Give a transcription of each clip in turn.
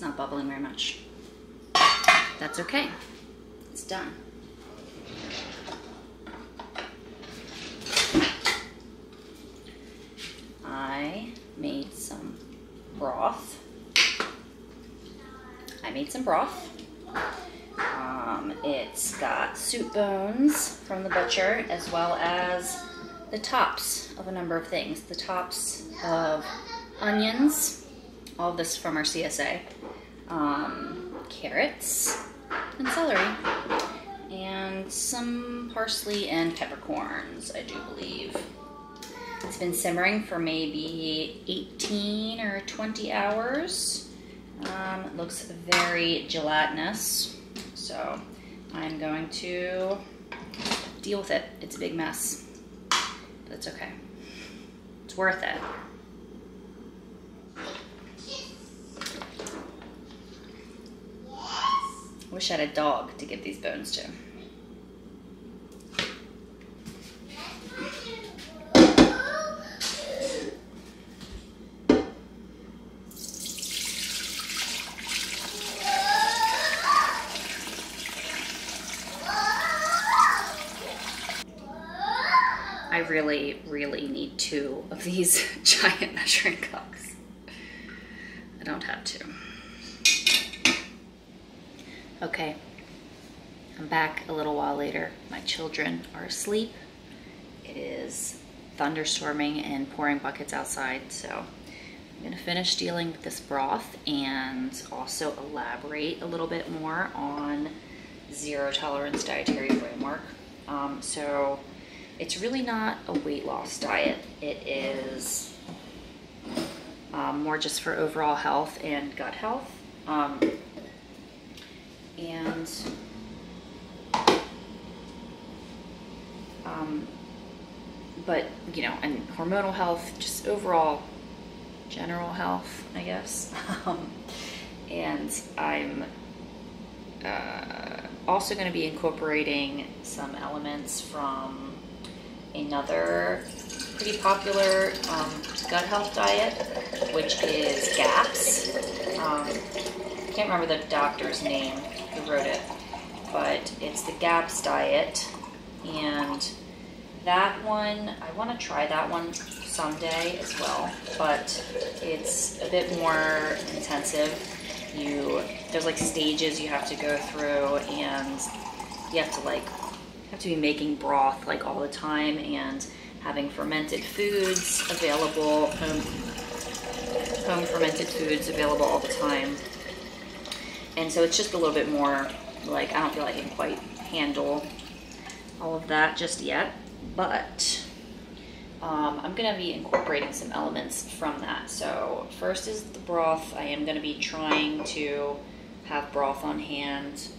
not bubbling very much. That's okay. It's done. I made some broth. It's got soup bones from the butcher, as well as the tops of a number of things. The tops of onions, all of this from our CSA, carrots and celery, and some parsley and peppercorns, I do believe. It's been simmering for maybe 18 or 20 hours. It looks very gelatinous, so I'm going to deal with it. It's a big mess, but it's okay. It's worth it. I wish I had a dog to give these bones to. I really, really need 2 of these giant measuring cups. I don't have 2. Okay, I'm back a little while later. My children are asleep. It is thunderstorming and pouring buckets outside, so I'm gonna finish dealing with this broth and also elaborate a little bit more on Zero Tolerance Dietary Framework. So it's really not a weight loss diet. It is more just for overall health and gut health. But you know, and hormonal health, just overall general health, I guess. And I'm also going to be incorporating some elements from another pretty popular gut health diet, which is GAPS. I can't remember the doctor's name who wrote it, but it's the GAPS diet, and that one, I want to try that one someday as well, but it's a bit more intensive. There's like stages you have to go through, and you have to be making broth like all the time, and having fermented foods available, home fermented foods available all the time. And so it's just a little bit more like, I don't feel like I can quite handle all of that just yet, but I'm gonna be incorporating some elements from that. So first is the broth. I am gonna be trying to have broth on hand,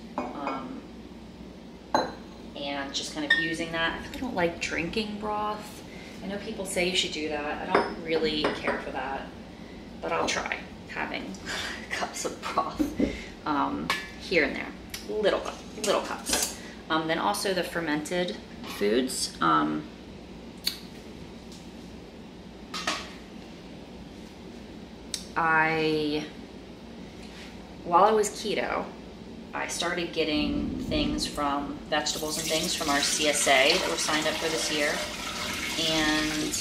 and just kind of using that. I really don't like drinking broth. I know people say you should do that. I don't really care for that, but I'll try having cups of broth here and there, little cups. Then also the fermented foods. While I was keto, I started getting things from vegetables and things from our CSA that were signed up for this year, and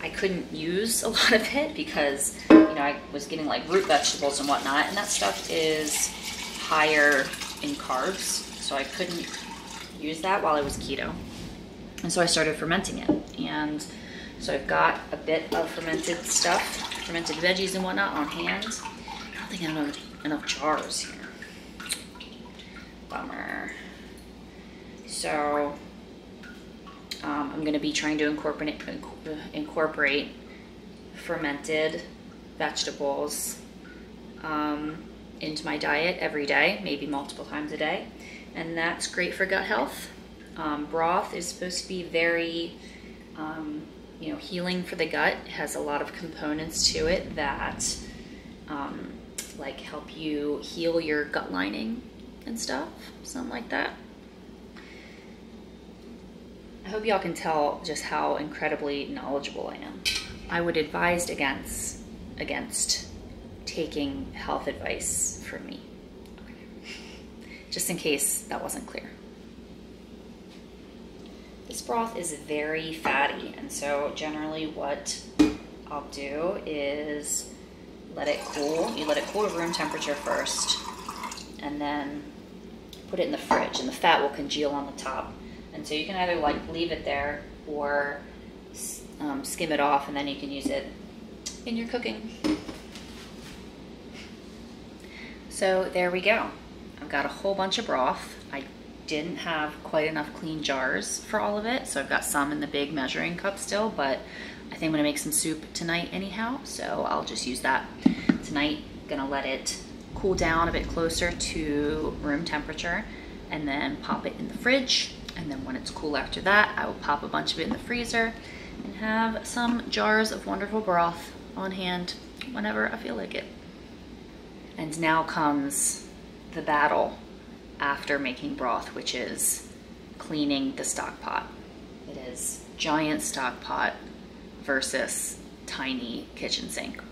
I couldn't use a lot of it because, you know, I was getting like root vegetables and whatnot, and that stuff is higher in carbs, so I couldn't use that while I was keto. And so I started fermenting it, and so I've got a bit of fermented stuff, fermented veggies and whatnot on hand. I don't think I have enough jars here. Bummer. So I'm going to be trying to incorporate fermented vegetables into my diet every day, maybe multiple times a day, and that's great for gut health. Broth is supposed to be very you know, healing for the gut. It has a lot of components to it that like help you heal your gut lining and stuff, something like that. I hope y'all can tell just how incredibly knowledgeable I am. I would advise against taking health advice from me. Okay. Just in case that wasn't clear. This broth is very fatty, and so generally what I'll do is let it cool. You let it cool to room temperature first, and then put it in the fridge, and the fat will congeal on the top. And so you can either like leave it there or skim it off, and then you can use it in your cooking. So there we go. I've got a whole bunch of broth. I didn't have quite enough clean jars for all of it, so I've got some in the big measuring cup still, but I think I'm gonna make some soup tonight anyhow, so I'll just use that tonight. Gonna let it cool down a bit closer to room temperature and then pop it in the fridge. And then when it's cool after that, I will pop a bunch of it in the freezer and have some jars of wonderful broth on hand whenever I feel like it. And now comes the battle after making broth, which is cleaning the stock pot. It is giant stock pot versus tiny kitchen sink.